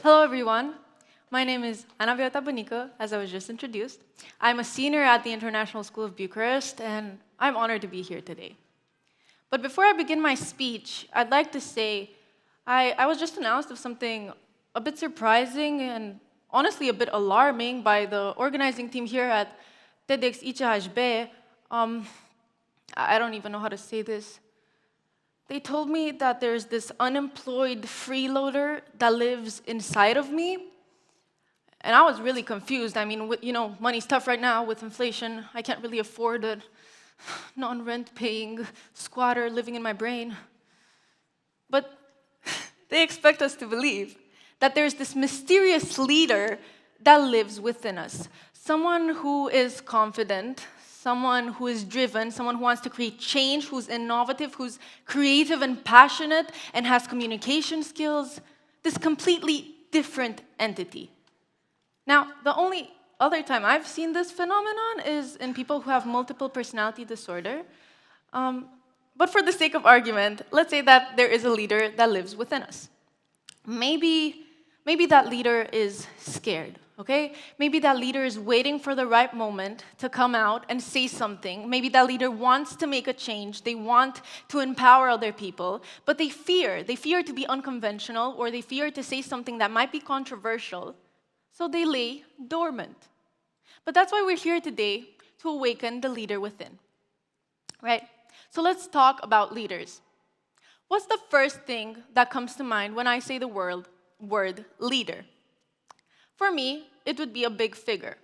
Hello, everyone. My name is Ana Viota Bonico, as I was just introduced. I'm a senior at the International School of Bucharest, and I'm honored to be here today. But before I begin my speech, I'd like to say I was just announced of something a bit surprising and honestly a bit alarming by the organizing team here at TEDx ICHB. I don't even know how to say this. They told me that there's this unemployed freeloader that lives inside of me. And I was really confused. I mean, money's tough right now with inflation. I can't really afford a non-rent paying squatter living in my brain. But they expect us to believe that there's this mysterious leader that lives within us. Someone who is confident, someone who is driven, someone who wants to create change, who's innovative, who's creative and passionate, and has communication skills. This completely different entity. Now, the only other time I've seen this phenomenon is in people who have multiple personality disorder. But for the sake of argument, let's say that there is a leader that lives within us. Maybe that leader is scared, okay? Maybe that leader is waiting for the right moment to come out and say something. Maybe that leader wants to make a change. They want to empower other people, but they fear. They fear to be unconventional, or they fear to say something that might be controversial. So they lay dormant. But that's why we're here today, to awaken the leader within, right? So let's talk about leaders. What's the first thing that comes to mind when I say the word leader? For me, it would be a big figure.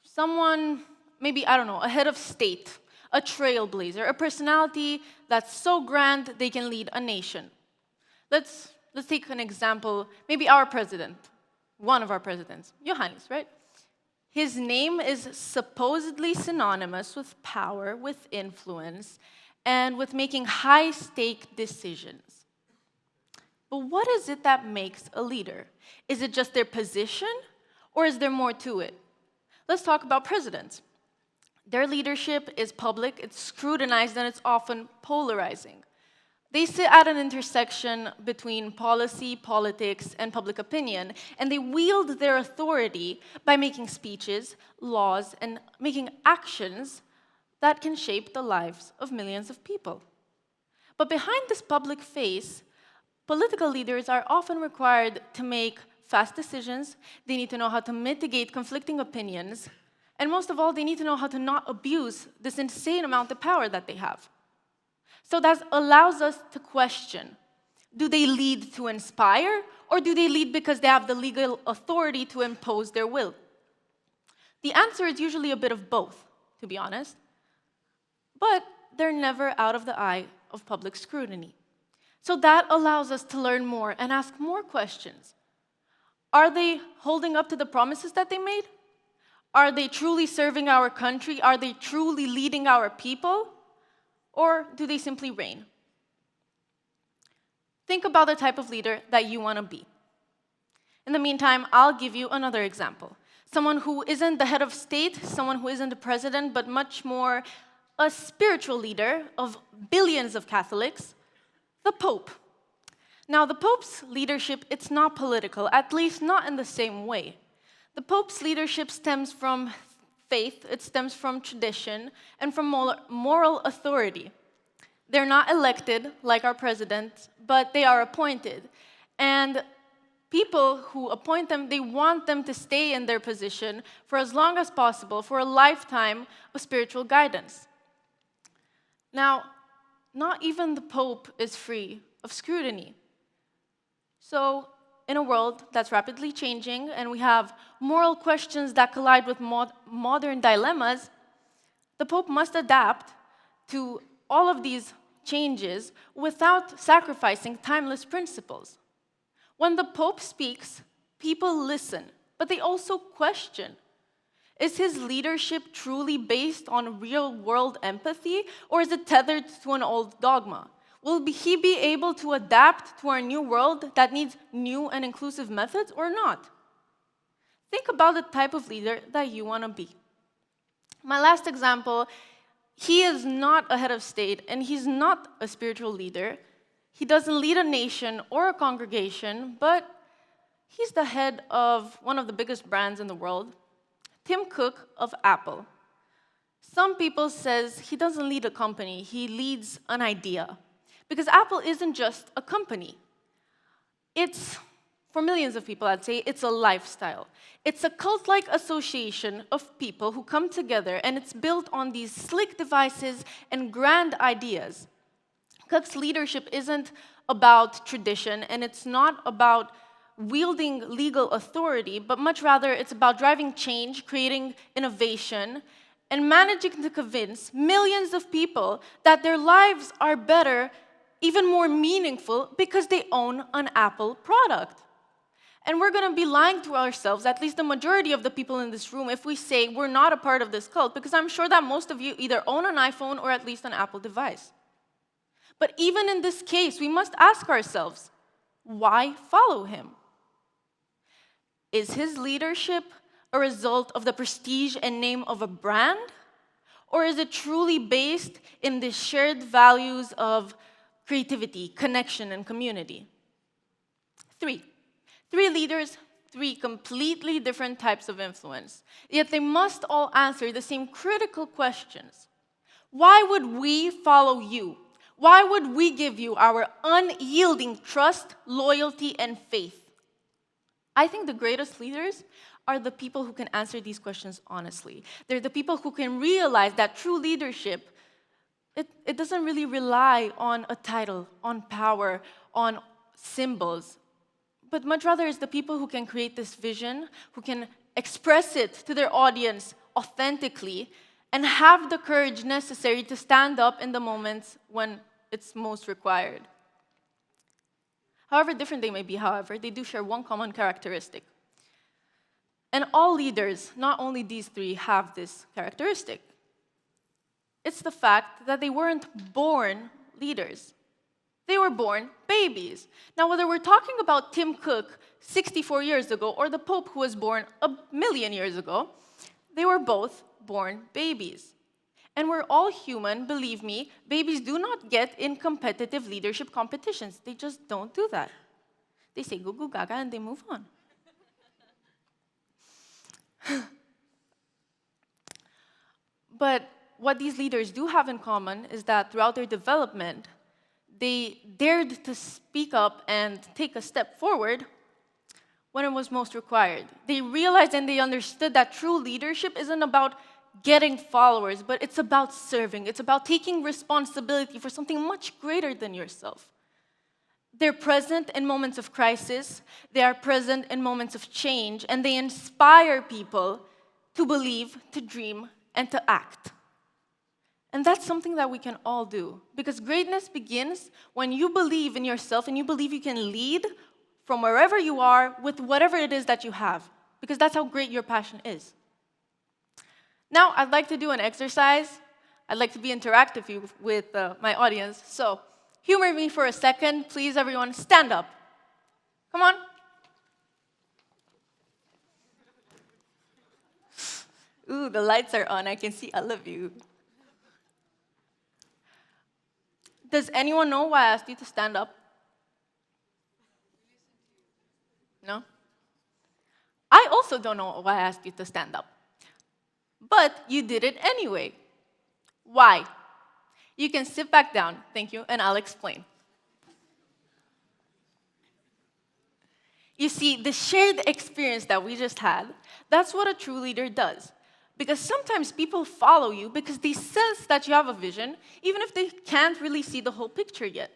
Someone, maybe, I don't know, a head of state, a trailblazer, a personality that's so grand they can lead a nation. Let's take an example, maybe our president. One of our presidents, Iohannis, right? His name is supposedly synonymous with power, with influence, and with making high-stake decisions. But what is it that makes a leader? Is it just their position, or is there more to it? Let's talk about presidents. Their leadership is public, it's scrutinized, and it's often polarizing. They sit at an intersection between policy, politics, and public opinion, and they wield their authority by making speeches, laws, and making actions that can shape the lives of millions of people. But behind this public face, political leaders are often required to make fast decisions. They need to know how to mitigate conflicting opinions, and most of all, they need to know how to not abuse this insane amount of power that they have. So that allows us to question, do they lead to inspire, or do they lead because they have the legal authority to impose their will? The answer is usually a bit of both, to be honest. But they're never out of the eye of public scrutiny. So that allows us to learn more and ask more questions. Are they holding up to the promises that they made? Are they truly serving our country? Are they truly leading our people? Or do they simply reign? Think about the type of leader that you want to be. In the meantime, I'll give you another example. Someone who isn't the head of state, someone who isn't the president, but much more a spiritual leader of billions of Catholics, the Pope. Now, the Pope's leadership, it's not political, at least not in the same way. The Pope's leadership stems from faith, it stems from tradition, and from moral authority. They're not elected like our president, but they are appointed. And people who appoint them, they want them to stay in their position for as long as possible, for a lifetime of spiritual guidance. Now, not even the Pope is free of scrutiny. So, in a world that's rapidly changing, and we have moral questions that collide with modern dilemmas, the Pope must adapt to all of these changes without sacrificing timeless principles. When the Pope speaks, people listen, but they also question. Is his leadership truly based on real-world empathy, or is it tethered to an old dogma? Will he be able to adapt to our new world that needs new and inclusive methods or not? Think about the type of leader that you want to be. My last example, he is not a head of state and he's not a spiritual leader. He doesn't lead a nation or a congregation, but He's the head of one of the biggest brands in the world, Tim Cook of Apple. Some people says he doesn't lead a company, he leads an idea. Because Apple isn't just a company. It's, for millions of people, I'd say, it's a lifestyle. It's a cult-like association of people who come together, and it's built on these slick devices and grand ideas. Cook's leadership isn't about tradition, and it's not about wielding legal authority, but much rather it's about driving change, creating innovation, and managing to convince millions of people that their lives are better, even more meaningful, because they own an Apple product. And we're going to be lying to ourselves, at least the majority of the people in this room, if we say we're not a part of this cult, because I'm sure that most of you either own an iPhone or at least an Apple device. But even in this case, we must ask ourselves, why follow him? Is his leadership a result of the prestige and name of a brand? Or is it truly based in the shared values of creativity, connection, and community? Three leaders, three completely different types of influence. Yet they must all answer the same critical questions. Why would we follow you? Why would we give you our unyielding trust, loyalty, and faith? I think the greatest leaders are the people who can answer these questions honestly. They're the people who can realize that true leadership, it doesn't really rely on a title, on power, on symbols, but much rather is the people who can create this vision, who can express it to their audience authentically, and have the courage necessary to stand up in the moments when it's most required. However different they may be, however, they do share one common characteristic. And all leaders, not only these three, have this characteristic. It's the fact that they weren't born leaders. They were born babies. Now, whether we're talking about Tim Cook 64 years ago or the Pope who was born 1,000,000 years ago, they were both born babies. And we're all human, believe me. Babies do not get in competitive leadership competitions. They just don't do that. They say goo goo gaga and they move on. But what these leaders do have in common is that throughout their development, they dared to speak up and take a step forward when it was most required. They realized and they understood that true leadership isn't about getting followers, but it's about serving. It's about taking responsibility for something much greater than yourself. They're present in moments of crisis, they are present in moments of change, and they inspire people to believe, to dream, and to act. And that's something that we can all do, because greatness begins when you believe in yourself and you believe you can lead from wherever you are with whatever it is that you have, because that's how great your passion is. Now, I'd like to do an exercise. I'd like to be interactive with my audience. So, humor me for a second. Please, everyone, stand up. Come on. Ooh, the lights are on. I can see all of you. Does anyone know why I asked you to stand up? No? I also don't know why I asked you to stand up. But you did it anyway. Why? You can sit back down, thank you, and I'll explain. You see, the shared experience that we just had, that's what a true leader does. Because sometimes people follow you because they sense that you have a vision, even if they can't really see the whole picture yet.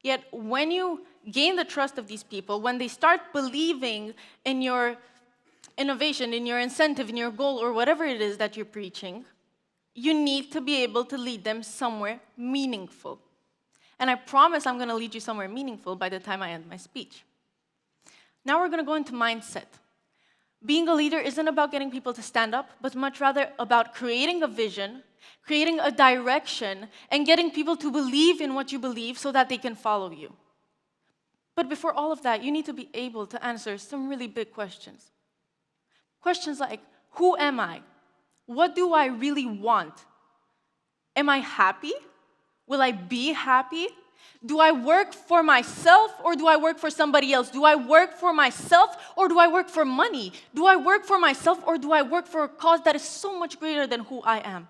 Yet when you gain the trust of these people, when they start believing in your innovation, in your incentive, in your goal, or whatever it is that you're preaching, you need to be able to lead them somewhere meaningful. And I promise I'm going to lead you somewhere meaningful by the time I end my speech. Now we're going to go into mindset. Being a leader isn't about getting people to stand up, but much rather about creating a vision, creating a direction, and getting people to believe in what you believe so that they can follow you. But before all of that, you need to be able to answer some really big questions. Questions like, who am I? What do I really want? Am I happy? Will I be happy? Do I work for myself or do I work for somebody else? Do I work for myself or do I work for money? Do I work for myself or do I work for a cause that is so much greater than who I am?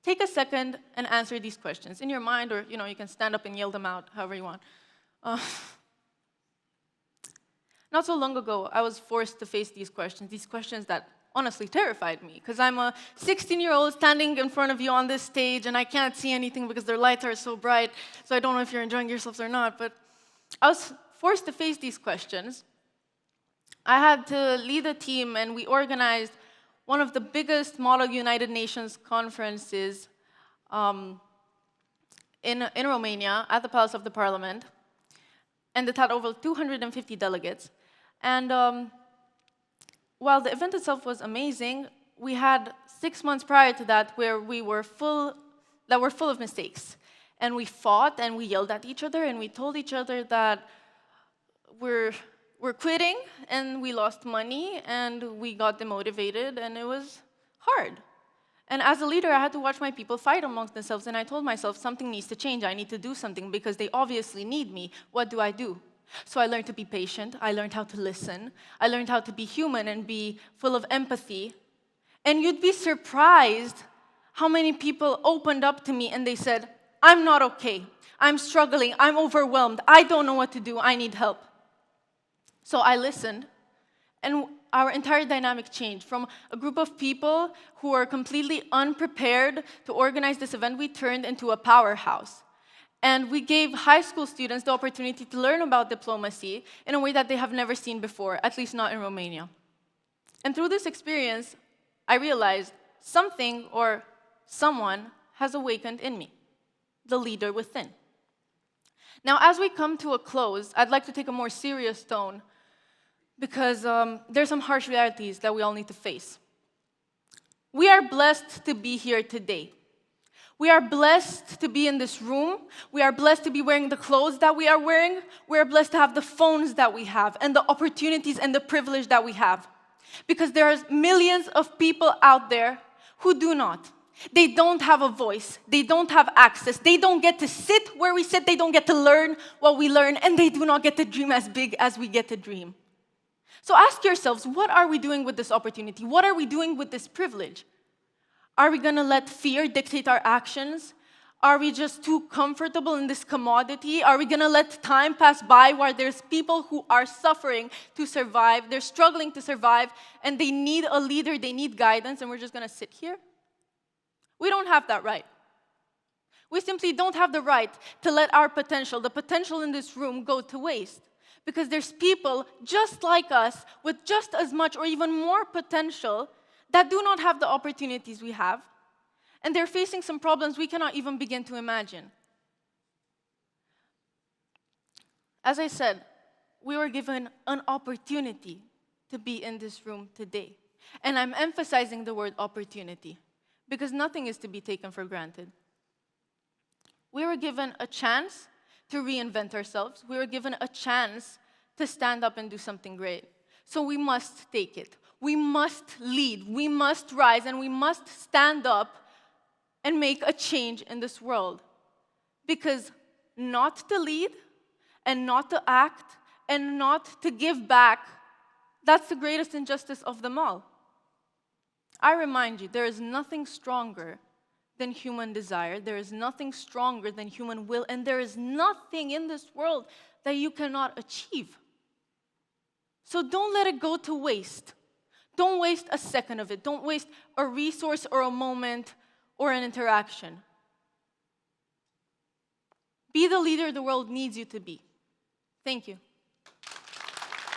Take a second and answer these questions in your mind, or you can stand up and yell them out however you want. Not so long ago, I was forced to face these questions that honestly terrified me, because I'm a 16-year-old standing in front of you on this stage, and I can't see anything because their lights are so bright, so I don't know if you're enjoying yourselves or not, but I was forced to face these questions. I had to lead a team, and we organized one of the biggest Model United Nations conferences in Romania at the Palace of the Parliament, and it had over 250 delegates. And while the event itself was amazing, we had 6 months prior to that where we were full of mistakes. And we fought and we yelled at each other and we told each other that we're quitting, and we lost money and we got demotivated, and it was hard. And as a leader, I had to watch my people fight amongst themselves, and I told myself something needs to change. I need to do something because they obviously need me. What do I do? So I learned to be patient. I learned how to listen. I learned how to be human and be full of empathy. And you'd be surprised how many people opened up to me and they said, I'm not okay. I'm struggling. I'm overwhelmed. I don't know what to do. I need help. So I listened, and our entire dynamic changed. From a group of people who were completely unprepared to organize this event, we turned into a powerhouse. And we gave high school students the opportunity to learn about diplomacy in a way that they have never seen before, at least not in Romania. And through this experience, I realized something or someone has awakened in me, the leader within. Now, as we come to a close, I'd like to take a more serious tone, because there's some harsh realities that we all need to face. We are blessed to be here today. We are blessed to be in this room. We are blessed to be wearing the clothes that we are wearing. We are blessed to have the phones that we have and the opportunities and the privilege that we have. Because there are millions of people out there who do not. They don't have a voice. They don't have access. They don't get to sit where we sit. They don't get to learn what we learn. And they do not get to dream as big as we get to dream. So ask yourselves, what are we doing with this opportunity? What are we doing with this privilege? Are we going to let fear dictate our actions? Are we just too comfortable in this commodity? Are we going to let time pass by while there's people who are suffering to survive, they're struggling to survive, and they need a leader, they need guidance, and we're just going to sit here? We don't have that right. We simply don't have the right to let our potential, the potential in this room, go to waste. Because there's people just like us with just as much or even more potential that do not have the opportunities we have, and they're facing some problems we cannot even begin to imagine. As I said, we were given an opportunity to be in this room today. And I'm emphasizing the word opportunity, because nothing is to be taken for granted. We were given a chance to reinvent ourselves. We were given a chance to stand up and do something great. So we must take it. We must lead. We must rise, and we must stand up and make a change in this world. Because not to lead, and not to act, and not to give back, that's the greatest injustice of them all. I remind you, there is nothing stronger than human desire. There is nothing stronger than human will, and there is nothing in this world that you cannot achieve. So don't let it go to waste. Don't waste a second of it. Don't waste a resource or a moment or an interaction. Be the leader the world needs you to be. Thank you.